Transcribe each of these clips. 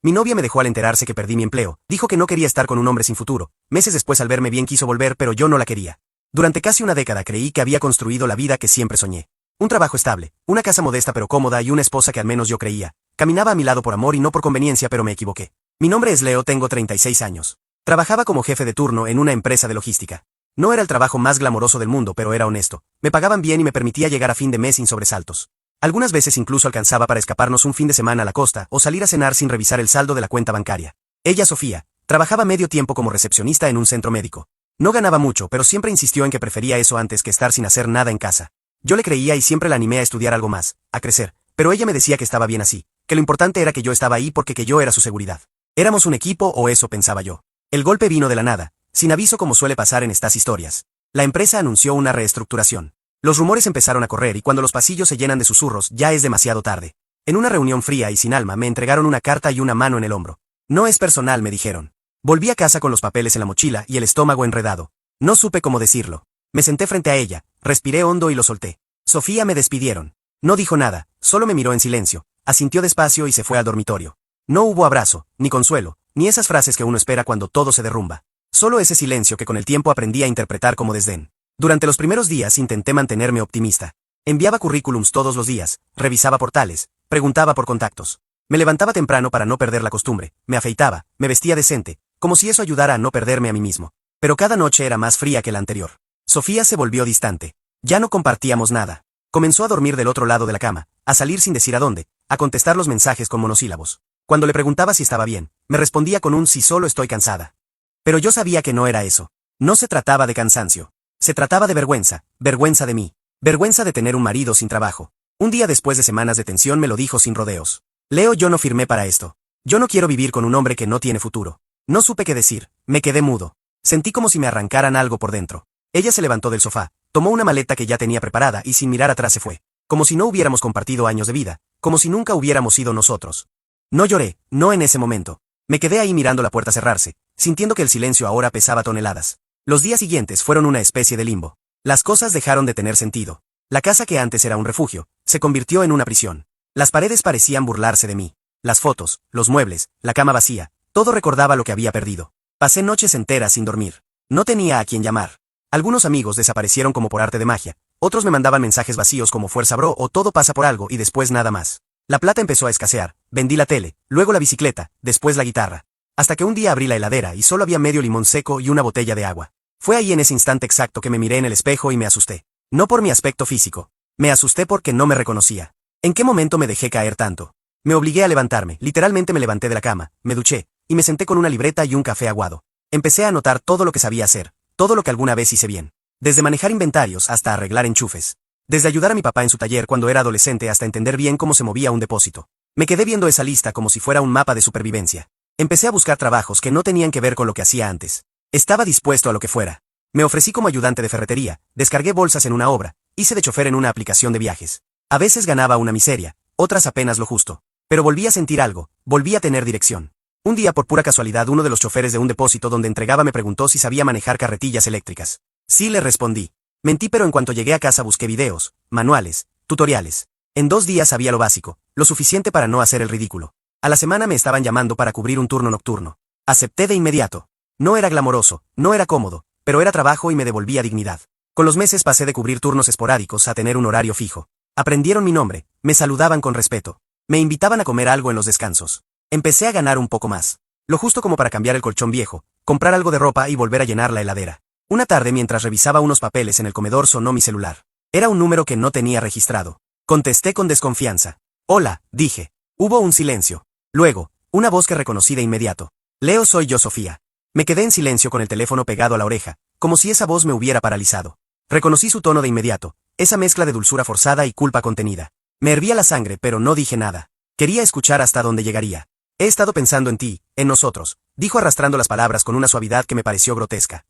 Mi novia me dejó al enterarse que perdí mi empleo, dijo que no quería estar con un hombre sin futuro. Meses después al verme bien quiso volver, pero yo no la quería. Durante casi una década creí que había construido la vida que siempre soñé. Un trabajo estable, una casa modesta pero cómoda y una esposa que al menos yo creía. Caminaba a mi lado por amor y no por conveniencia, pero me equivoqué. Mi nombre es Leo, tengo 36 años. Trabajaba como jefe de turno en una empresa de logística. No era el trabajo más glamoroso del mundo, pero era honesto. Me pagaban bien y me permitía llegar a fin de mes sin sobresaltos. Algunas veces incluso alcanzaba para escaparnos un fin de semana a la costa o salir a cenar sin revisar el saldo de la cuenta bancaria. Ella, Sofía, trabajaba medio tiempo como recepcionista en un centro médico. No ganaba mucho, pero siempre insistió en que prefería eso antes que estar sin hacer nada en casa. Yo le creía y siempre la animé a estudiar algo más, a crecer, pero ella me decía que estaba bien así, que lo importante era que yo estaba ahí porque que yo era su seguridad. Éramos un equipo, o eso pensaba yo. El golpe vino de la nada, sin aviso como suele pasar en estas historias. La empresa anunció una reestructuración. Los rumores empezaron a correr y cuando los pasillos se llenan de susurros ya es demasiado tarde. En una reunión fría y sin alma me entregaron una carta y una mano en el hombro. No es personal, me dijeron. Volví a casa con los papeles en la mochila y el estómago enredado. No supe cómo decirlo. Me senté frente a ella, respiré hondo y lo solté. Sofía, me despidieron. No dijo nada, solo me miró en silencio, asintió despacio y se fue al dormitorio. No hubo abrazo, ni consuelo, ni esas frases que uno espera cuando todo se derrumba. Solo ese silencio que con el tiempo aprendí a interpretar como desdén. Durante los primeros días intenté mantenerme optimista. Enviaba currículums todos los días, revisaba portales, preguntaba por contactos. Me levantaba temprano para no perder la costumbre, me afeitaba, me vestía decente, como si eso ayudara a no perderme a mí mismo. Pero cada noche era más fría que la anterior. Sofía se volvió distante. Ya no compartíamos nada. Comenzó a dormir del otro lado de la cama, a salir sin decir a dónde, a contestar los mensajes con monosílabos. Cuando le preguntaba si estaba bien, me respondía con un "sí, solo estoy cansada". Pero yo sabía que no era eso. No se trataba de cansancio. Se trataba de vergüenza, vergüenza de mí, vergüenza de tener un marido sin trabajo. Un día después de semanas de tensión me lo dijo sin rodeos. Leo, yo no firmé para esto. Yo no quiero vivir con un hombre que no tiene futuro. No supe qué decir, me quedé mudo. Sentí como si me arrancaran algo por dentro. Ella se levantó del sofá, tomó una maleta que ya tenía preparada y sin mirar atrás se fue. Como si no hubiéramos compartido años de vida, como si nunca hubiéramos sido nosotros. No lloré, no en ese momento. Me quedé ahí mirando la puerta cerrarse, sintiendo que el silencio ahora pesaba toneladas. Los días siguientes fueron una especie de limbo. Las cosas dejaron de tener sentido. La casa que antes era un refugio, se convirtió en una prisión. Las paredes parecían burlarse de mí. Las fotos, los muebles, la cama vacía, todo recordaba lo que había perdido. Pasé noches enteras sin dormir. No tenía a quién llamar. Algunos amigos desaparecieron como por arte de magia, otros me mandaban mensajes vacíos como "fuerza bro" o "todo pasa por algo" y después nada más. La plata empezó a escasear, vendí la tele, luego la bicicleta, después la guitarra. Hasta que un día abrí la heladera y solo había medio limón seco y una botella de agua. Fue ahí en ese instante exacto que me miré en el espejo y me asusté. No por mi aspecto físico. Me asusté porque no me reconocía. ¿En qué momento me dejé caer tanto? Me obligué a levantarme, literalmente me levanté de la cama, me duché, y me senté con una libreta y un café aguado. Empecé a anotar todo lo que sabía hacer, todo lo que alguna vez hice bien. Desde manejar inventarios hasta arreglar enchufes. Desde ayudar a mi papá en su taller cuando era adolescente hasta entender bien cómo se movía un depósito. Me quedé viendo esa lista como si fuera un mapa de supervivencia. Empecé a buscar trabajos que no tenían que ver con lo que hacía antes. Estaba dispuesto a lo que fuera. Me ofrecí como ayudante de ferretería, descargué bolsas en una obra, hice de chofer en una aplicación de viajes. A veces ganaba una miseria, otras apenas lo justo. Pero volví a sentir algo, volví a tener dirección. Un día por pura casualidad uno de los choferes de un depósito donde entregaba me preguntó si sabía manejar carretillas eléctricas. Sí, le respondí. Mentí, pero en cuanto llegué a casa busqué videos, manuales, tutoriales. En 2 días sabía lo básico, lo suficiente para no hacer el ridículo. A la semana me estaban llamando para cubrir un turno nocturno. Acepté de inmediato. No era glamoroso, no era cómodo, pero era trabajo y me devolvía dignidad. Con los meses pasé de cubrir turnos esporádicos a tener un horario fijo. Aprendieron mi nombre, me saludaban con respeto. Me invitaban a comer algo en los descansos. Empecé a ganar un poco más. Lo justo como para cambiar el colchón viejo, comprar algo de ropa y volver a llenar la heladera. Una tarde mientras revisaba unos papeles en el comedor sonó mi celular. Era un número que no tenía registrado. Contesté con desconfianza. Hola, dije. Hubo un silencio. Luego, una voz que reconocí de inmediato. Leo, soy yo, Sofía. Me quedé en silencio con el teléfono pegado a la oreja, como si esa voz me hubiera paralizado. Reconocí su tono de inmediato, esa mezcla de dulzura forzada y culpa contenida. Me hervía la sangre, pero no dije nada. Quería escuchar hasta dónde llegaría. He estado pensando en ti, en nosotros, dijo arrastrando las palabras con una suavidad que me pareció grotesca.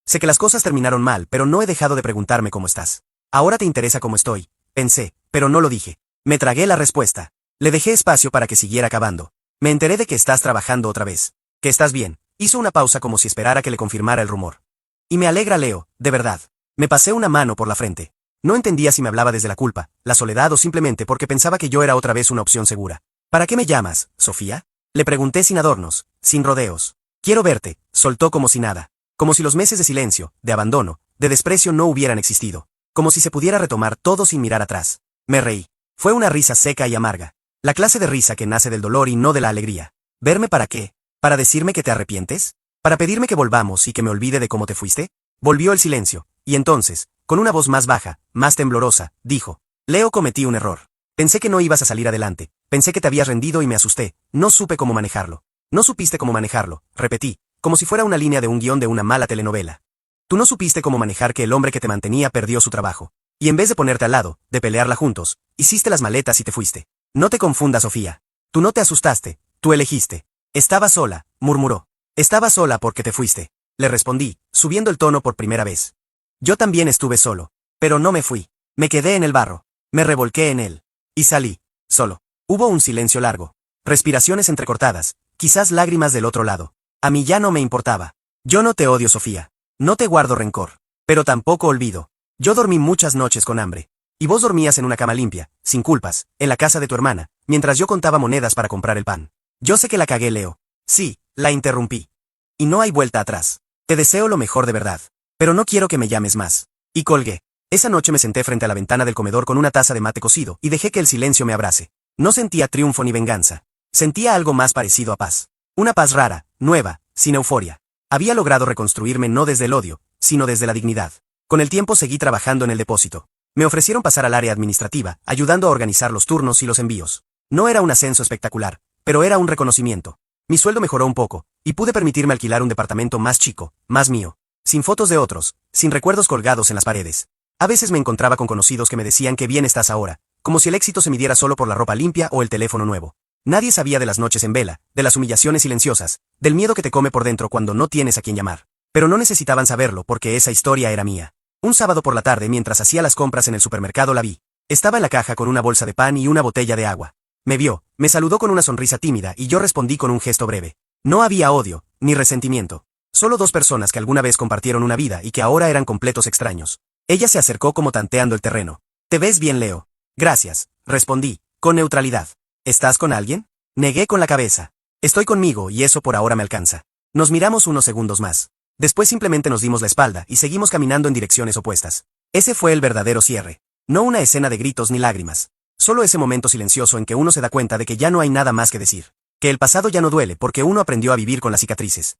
Sé que las cosas terminaron mal, pero no he dejado de preguntarme cómo estás. Ahora te interesa cómo estoy, pensé, pero no lo dije. Me tragué la respuesta. Le dejé espacio para que siguiera cavando. Me enteré de que estás trabajando otra vez. Que estás bien. Hizo una pausa como si esperara que le confirmara el rumor. Y me alegra, Leo, de verdad. Me pasé una mano por la frente. No entendía si me hablaba desde la culpa, la soledad o simplemente porque pensaba que yo era otra vez una opción segura. ¿Para qué me llamas, Sofía? Le pregunté sin adornos, sin rodeos. Quiero verte, soltó como si nada. Como si los meses de silencio, de abandono, de desprecio no hubieran existido. Como si se pudiera retomar todo sin mirar atrás. Me reí. Fue una risa seca y amarga. La clase de risa que nace del dolor y no de la alegría. ¿Verme para qué? ¿Para decirme que te arrepientes? ¿Para pedirme que volvamos y que me olvide de cómo te fuiste? Volvió el silencio, y entonces, con una voz más baja, más temblorosa, dijo: Leo, cometí un error. Pensé que no ibas a salir adelante, pensé que te habías rendido y me asusté, no supe cómo manejarlo. No supiste cómo manejarlo, repetí, como si fuera una línea de un guión de una mala telenovela. Tú no supiste cómo manejar que el hombre que te mantenía perdió su trabajo. Y en vez de ponerte al lado, de pelearla juntos, hiciste las maletas y te fuiste. No te confundas, Sofía. Tú no te asustaste, tú elegiste. Estaba sola, murmuró. Estaba sola porque te fuiste. Le respondí, subiendo el tono por primera vez. Yo también estuve solo. Pero no me fui. Me quedé en el barro. Me revolqué en él. Y salí. Solo. Hubo un silencio largo. Respiraciones entrecortadas, quizás lágrimas del otro lado. A mí ya no me importaba. Yo no te odio, Sofía. No te guardo rencor. Pero tampoco olvido. Yo dormí muchas noches con hambre. Y vos dormías en una cama limpia, sin culpas, en la casa de tu hermana, mientras yo contaba monedas para comprar el pan. Yo sé que la cagué, Leo. Sí, la interrumpí. Y no hay vuelta atrás. Te deseo lo mejor de verdad. Pero no quiero que me llames más. Y colgué. Esa noche me senté frente a la ventana del comedor con una taza de mate cocido y dejé que el silencio me abrace. No sentía triunfo ni venganza. Sentía algo más parecido a paz. Una paz rara, nueva, sin euforia. Había logrado reconstruirme no desde el odio, sino desde la dignidad. Con el tiempo seguí trabajando en el depósito. Me ofrecieron pasar al área administrativa, ayudando a organizar los turnos y los envíos. No era un ascenso espectacular, pero era un reconocimiento. Mi sueldo mejoró un poco, y pude permitirme alquilar un departamento más chico, más mío. Sin fotos de otros, sin recuerdos colgados en las paredes. A veces me encontraba con conocidos que me decían que bien estás ahora, como si el éxito se midiera solo por la ropa limpia o el teléfono nuevo. Nadie sabía de las noches en vela, de las humillaciones silenciosas, del miedo que te come por dentro cuando no tienes a quien llamar. Pero no necesitaban saberlo porque esa historia era mía. Un sábado por la tarde mientras hacía las compras en el supermercado la vi. Estaba en la caja con una bolsa de pan y una botella de agua. Me vio, me saludó con una sonrisa tímida y yo respondí con un gesto breve. No había odio, ni resentimiento. Solo dos personas que alguna vez compartieron una vida y que ahora eran completos extraños. Ella se acercó como tanteando el terreno. «Te ves bien, Leo». «Gracias», respondí, con neutralidad. «¿Estás con alguien?» Negué con la cabeza. «Estoy conmigo y eso por ahora me alcanza». Nos miramos unos segundos más. Después simplemente nos dimos la espalda y seguimos caminando en direcciones opuestas. Ese fue el verdadero cierre. No una escena de gritos ni lágrimas. Solo ese momento silencioso en que uno se da cuenta de que ya no hay nada más que decir. Que el pasado ya no duele porque uno aprendió a vivir con las cicatrices.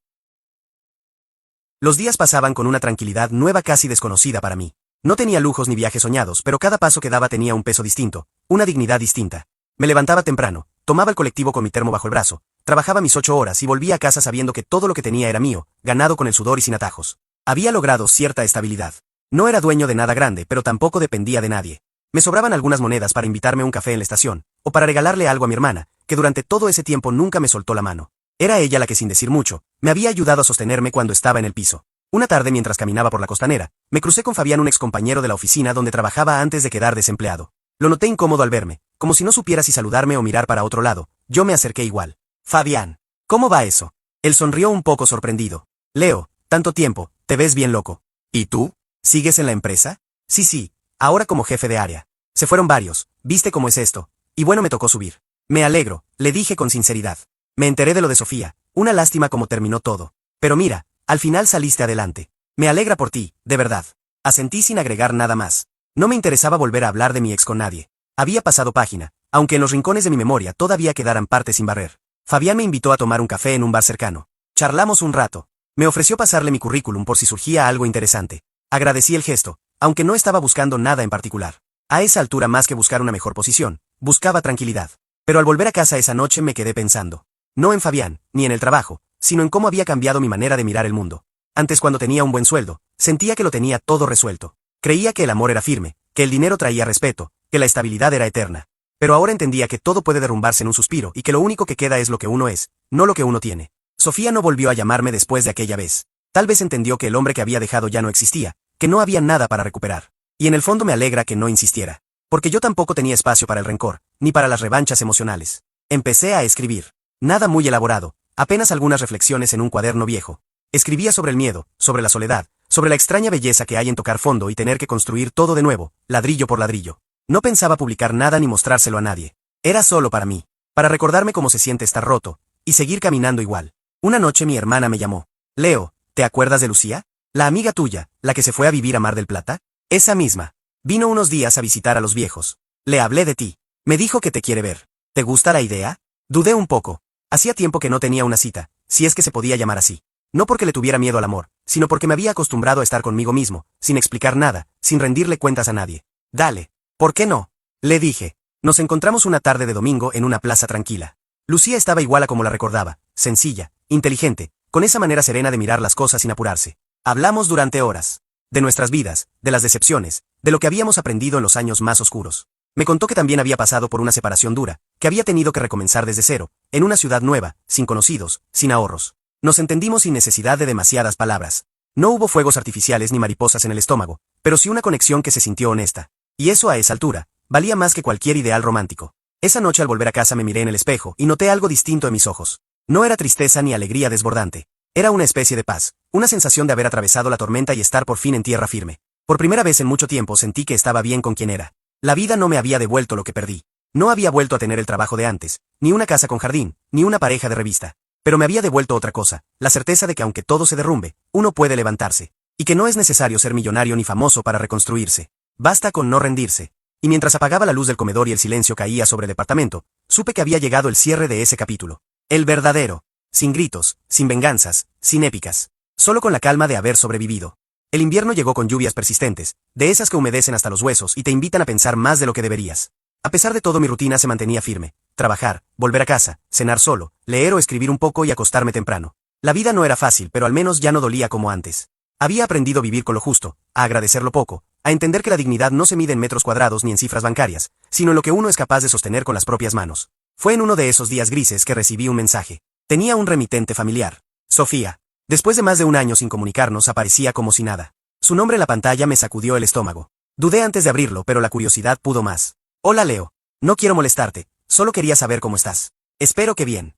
Los días pasaban con una tranquilidad nueva casi desconocida para mí. No tenía lujos ni viajes soñados, pero cada paso que daba tenía un peso distinto, una dignidad distinta. Me levantaba temprano, tomaba el colectivo con mi termo bajo el brazo, trabajaba mis 8 horas y volvía a casa sabiendo que todo lo que tenía era mío, ganado con el sudor y sin atajos. Había logrado cierta estabilidad. No era dueño de nada grande, pero tampoco dependía de nadie. Me sobraban algunas monedas para invitarme a un café en la estación, o para regalarle algo a mi hermana, que durante todo ese tiempo nunca me soltó la mano. Era ella la que sin decir mucho, me había ayudado a sostenerme cuando estaba en el piso. Una tarde mientras caminaba por la costanera, me crucé con Fabián, un excompañero de la oficina donde trabajaba antes de quedar desempleado. Lo noté incómodo al verme, como si no supiera si saludarme o mirar para otro lado. Yo me acerqué igual. «Fabián, ¿cómo va eso?» Él sonrió un poco sorprendido. «Leo, tanto tiempo, te ves bien loco». «¿Y tú? ¿Sigues en la empresa?» Sí, ahora como jefe de área. Se fueron varios, ¿viste cómo es esto? Y bueno, me tocó subir. Me alegro, le dije con sinceridad. Me enteré de lo de Sofía, una lástima cómo terminó todo. Pero mira, al final saliste adelante. Me alegra por ti, de verdad. Asentí sin agregar nada más. No me interesaba volver a hablar de mi ex con nadie. Había pasado página, aunque en los rincones de mi memoria todavía quedaran partes sin barrer. Fabián me invitó a tomar un café en un bar cercano. Charlamos un rato. Me ofreció pasarle mi currículum por si surgía algo interesante. Agradecí el gesto, aunque no estaba buscando nada en particular. A esa altura, más que buscar una mejor posición, buscaba tranquilidad. Pero al volver a casa esa noche me quedé pensando. No en Fabián, ni en el trabajo, sino en cómo había cambiado mi manera de mirar el mundo. Antes, cuando tenía un buen sueldo, sentía que lo tenía todo resuelto. Creía que el amor era firme, que el dinero traía respeto, que la estabilidad era eterna. Pero ahora entendía que todo puede derrumbarse en un suspiro y que lo único que queda es lo que uno es, no lo que uno tiene. Sofía no volvió a llamarme después de aquella vez. Tal vez entendió que el hombre que había dejado ya no existía, que no había nada para recuperar. Y en el fondo me alegra que no insistiera. Porque yo tampoco tenía espacio para el rencor, ni para las revanchas emocionales. Empecé a escribir. Nada muy elaborado, apenas algunas reflexiones en un cuaderno viejo. Escribía sobre el miedo, sobre la soledad, sobre la extraña belleza que hay en tocar fondo y tener que construir todo de nuevo, ladrillo por ladrillo. No pensaba publicar nada ni mostrárselo a nadie. Era solo para mí. Para recordarme cómo se siente estar roto, y seguir caminando igual. Una noche mi hermana me llamó. Leo, ¿te acuerdas de Lucía? La amiga tuya, la que se fue a vivir a Mar del Plata. Esa misma. Vino unos días a visitar a los viejos. Le hablé de ti. Me dijo que te quiere ver. ¿Te gusta la idea? Dudé un poco. Hacía tiempo que no tenía una cita, si es que se podía llamar así. No porque le tuviera miedo al amor, sino porque me había acostumbrado a estar conmigo mismo, sin explicar nada, sin rendirle cuentas a nadie. Dale. ¿Por qué no? Le dije. Nos encontramos una tarde de domingo en una plaza tranquila. Lucía estaba igual a como la recordaba, sencilla, inteligente, con esa manera serena de mirar las cosas sin apurarse. Hablamos durante horas. De nuestras vidas, de las decepciones, de lo que habíamos aprendido en los años más oscuros. Me contó que también había pasado por una separación dura, que había tenido que recomenzar desde cero, en una ciudad nueva, sin conocidos, sin ahorros. Nos entendimos sin necesidad de demasiadas palabras. No hubo fuegos artificiales ni mariposas en el estómago, pero sí una conexión que se sintió honesta. Y eso a esa altura, valía más que cualquier ideal romántico. Esa noche al volver a casa me miré en el espejo y noté algo distinto en mis ojos. No era tristeza ni alegría desbordante. Era una especie de paz, una sensación de haber atravesado la tormenta y estar por fin en tierra firme. Por primera vez en mucho tiempo sentí que estaba bien con quien era. La vida no me había devuelto lo que perdí. No había vuelto a tener el trabajo de antes, ni una casa con jardín, ni una pareja de revista. Pero me había devuelto otra cosa, la certeza de que aunque todo se derrumbe, uno puede levantarse. Y que no es necesario ser millonario ni famoso para reconstruirse. Basta con no rendirse. Y mientras apagaba la luz del comedor y el silencio caía sobre el departamento, supe que había llegado el cierre de ese capítulo. El verdadero. Sin gritos, sin venganzas, sin épicas. Solo con la calma de haber sobrevivido. El invierno llegó con lluvias persistentes, de esas que humedecen hasta los huesos y te invitan a pensar más de lo que deberías. A pesar de todo mi rutina se mantenía firme. Trabajar, volver a casa, cenar solo, leer o escribir un poco y acostarme temprano. La vida no era fácil, pero al menos ya no dolía como antes. Había aprendido a vivir con lo justo, a agradecer lo poco, a entender que la dignidad no se mide en metros cuadrados ni en cifras bancarias, sino en lo que uno es capaz de sostener con las propias manos. Fue en uno de esos días grises que recibí un mensaje. Tenía un remitente familiar. Sofía. Después de más de un año sin comunicarnos aparecía como si nada. Su nombre en la pantalla me sacudió el estómago. Dudé antes de abrirlo, pero la curiosidad pudo más. Hola Leo. No quiero molestarte, solo quería saber cómo estás. Espero que bien.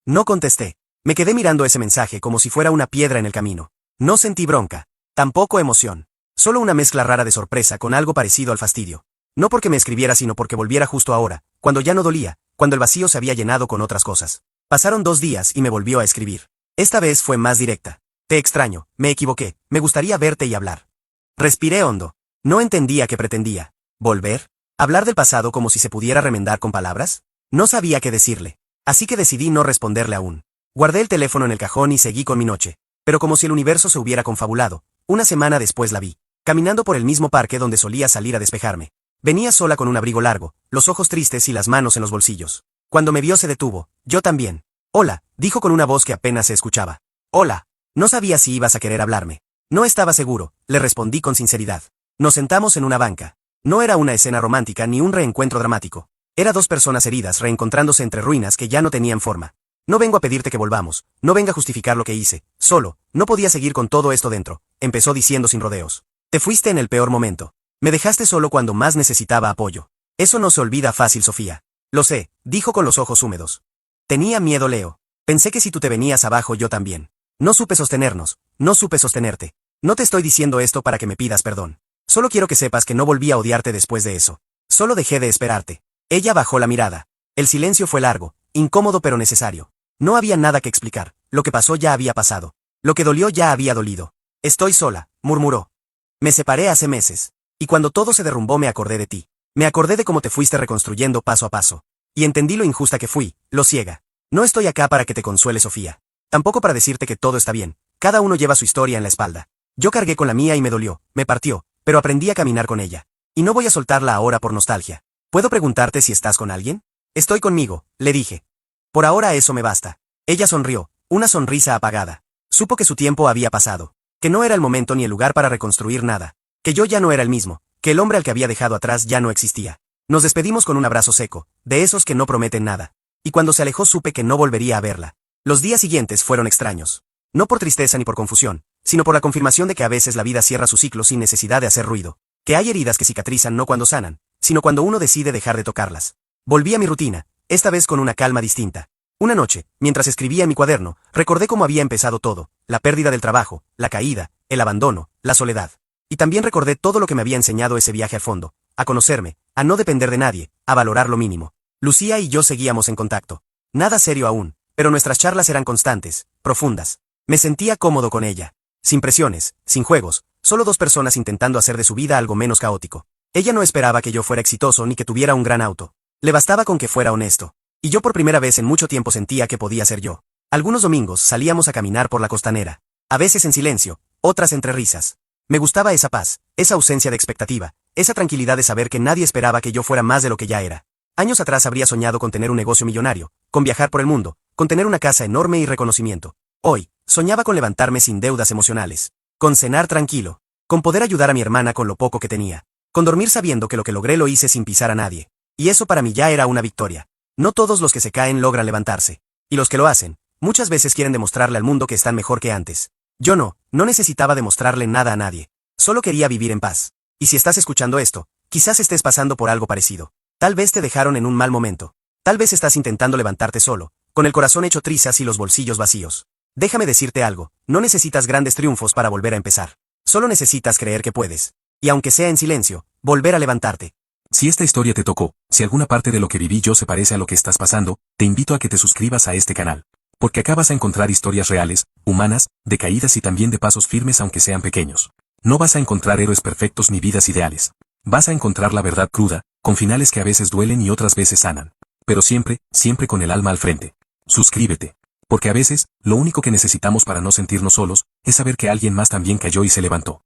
No contesté. Me quedé mirando ese mensaje como si fuera una piedra en el camino. No sentí bronca. Tampoco emoción. Solo una mezcla rara de sorpresa con algo parecido al fastidio. No porque me escribiera sino porque volviera justo ahora, cuando ya no dolía, cuando el vacío se había llenado con otras cosas. Pasaron 2 días y me volvió a escribir. Esta vez fue más directa. Te extraño, me equivoqué, me gustaría verte y hablar. Respiré hondo. No entendía qué pretendía. ¿Volver? ¿Hablar del pasado como si se pudiera remendar con palabras? No sabía qué decirle. Así que decidí no responderle aún. Guardé el teléfono en el cajón y seguí con mi noche. Pero como si el universo se hubiera confabulado, una semana después la vi, caminando por el mismo parque donde solía salir a despejarme. Venía sola con un abrigo largo, los ojos tristes y las manos en los bolsillos. Cuando me vio se detuvo, yo también. Hola, dijo con una voz que apenas se escuchaba. Hola. No sabía si ibas a querer hablarme. No estaba seguro, le respondí con sinceridad. Nos sentamos en una banca. No era una escena romántica ni un reencuentro dramático. Era 2 personas heridas reencontrándose entre ruinas que ya no tenían forma. No vengo a pedirte que volvamos, no venga a justificar lo que hice, solo, no podía seguir con todo esto dentro, empezó diciendo sin rodeos. Te fuiste en el peor momento. Me dejaste solo cuando más necesitaba apoyo. Eso no se olvida fácil, Sofía. Lo sé, dijo con los ojos húmedos. Tenía miedo, Leo. Pensé que si tú te venías abajo yo también. No supe sostenernos, no supe sostenerte. No te estoy diciendo esto para que me pidas perdón. Solo quiero que sepas que no volví a odiarte después de eso. Solo dejé de esperarte. Ella bajó la mirada. El silencio fue largo, incómodo pero necesario. No había nada que explicar, lo que pasó ya había pasado. Lo que dolió ya había dolido. Estoy sola, murmuró. Me separé hace meses. Y cuando todo se derrumbó me acordé de ti. Me acordé de cómo te fuiste reconstruyendo paso a paso. Y entendí lo injusta que fui, lo ciega. No estoy acá para que te consuele, Sofía. Tampoco para decirte que todo está bien. Cada uno lleva su historia en la espalda. Yo cargué con la mía y me dolió, me partió, pero aprendí a caminar con ella. Y no voy a soltarla ahora por nostalgia. ¿Puedo preguntarte si estás con alguien? Estoy conmigo, le dije. Por ahora eso me basta. Ella sonrió, una sonrisa apagada. Supo que su tiempo había pasado. Que no era el momento ni el lugar para reconstruir nada. Que yo ya no era el mismo, que el hombre al que había dejado atrás ya no existía. Nos despedimos con un abrazo seco, de esos que no prometen nada. Y cuando se alejó supe que no volvería a verla. Los días siguientes fueron extraños. No por tristeza ni por confusión, sino por la confirmación de que a veces la vida cierra su ciclo sin necesidad de hacer ruido. Que hay heridas que cicatrizan no cuando sanan, sino cuando uno decide dejar de tocarlas. Volví a mi rutina, esta vez con una calma distinta. Una noche, mientras escribía en mi cuaderno, recordé cómo había empezado todo, la pérdida del trabajo, la caída, el abandono, la soledad. Y también recordé todo lo que me había enseñado ese viaje al fondo, a conocerme, a no depender de nadie, a valorar lo mínimo. Lucía y yo seguíamos en contacto. Nada serio aún, pero nuestras charlas eran constantes, profundas. Me sentía cómodo con ella. Sin presiones, sin juegos, solo dos personas intentando hacer de su vida algo menos caótico. Ella no esperaba que yo fuera exitoso ni que tuviera un gran auto. Le bastaba con que fuera honesto. Y yo por primera vez en mucho tiempo sentía que podía ser yo. Algunos domingos salíamos a caminar por la costanera. A veces en silencio, otras entre risas. Me gustaba esa paz, esa ausencia de expectativa, esa tranquilidad de saber que nadie esperaba que yo fuera más de lo que ya era. Años atrás habría soñado con tener un negocio millonario, con viajar por el mundo, con tener una casa enorme y reconocimiento. Hoy, soñaba con levantarme sin deudas emocionales, con cenar tranquilo, con poder ayudar a mi hermana con lo poco que tenía, con dormir sabiendo que lo que logré lo hice sin pisar a nadie. Y eso para mí ya era una victoria. No todos los que se caen logran levantarse. Y los que lo hacen, muchas veces quieren demostrarle al mundo que están mejor que antes. Yo no necesitaba demostrarle nada a nadie. Solo quería vivir en paz. Y si estás escuchando esto, quizás estés pasando por algo parecido. Tal vez te dejaron en un mal momento. Tal vez estás intentando levantarte solo, con el corazón hecho trizas y los bolsillos vacíos. Déjame decirte algo, no necesitas grandes triunfos para volver a empezar. Solo necesitas creer que puedes. Y aunque sea en silencio, volver a levantarte. Si esta historia te tocó, si alguna parte de lo que viví yo se parece a lo que estás pasando, te invito a que te suscribas a este canal. Porque acá vas a encontrar historias reales, humanas, de caídas y también de pasos firmes aunque sean pequeños. No vas a encontrar héroes perfectos ni vidas ideales. Vas a encontrar la verdad cruda, con finales que a veces duelen y otras veces sanan. Pero siempre, siempre con el alma al frente. Suscríbete. Porque a veces, lo único que necesitamos para no sentirnos solos, es saber que alguien más también cayó y se levantó.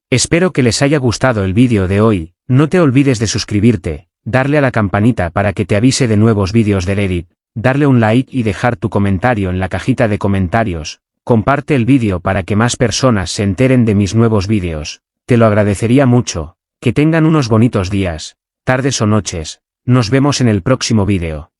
Espero que les haya gustado el vídeo de hoy. No te olvides de suscribirte, darle a la campanita para que te avise de nuevos vídeos del Edit, darle un like y dejar tu comentario en la cajita de comentarios. Comparte el vídeo para que más personas se enteren de mis nuevos vídeos. Te lo agradecería mucho. Que tengan unos bonitos días, tardes o noches. Nos vemos en el próximo vídeo.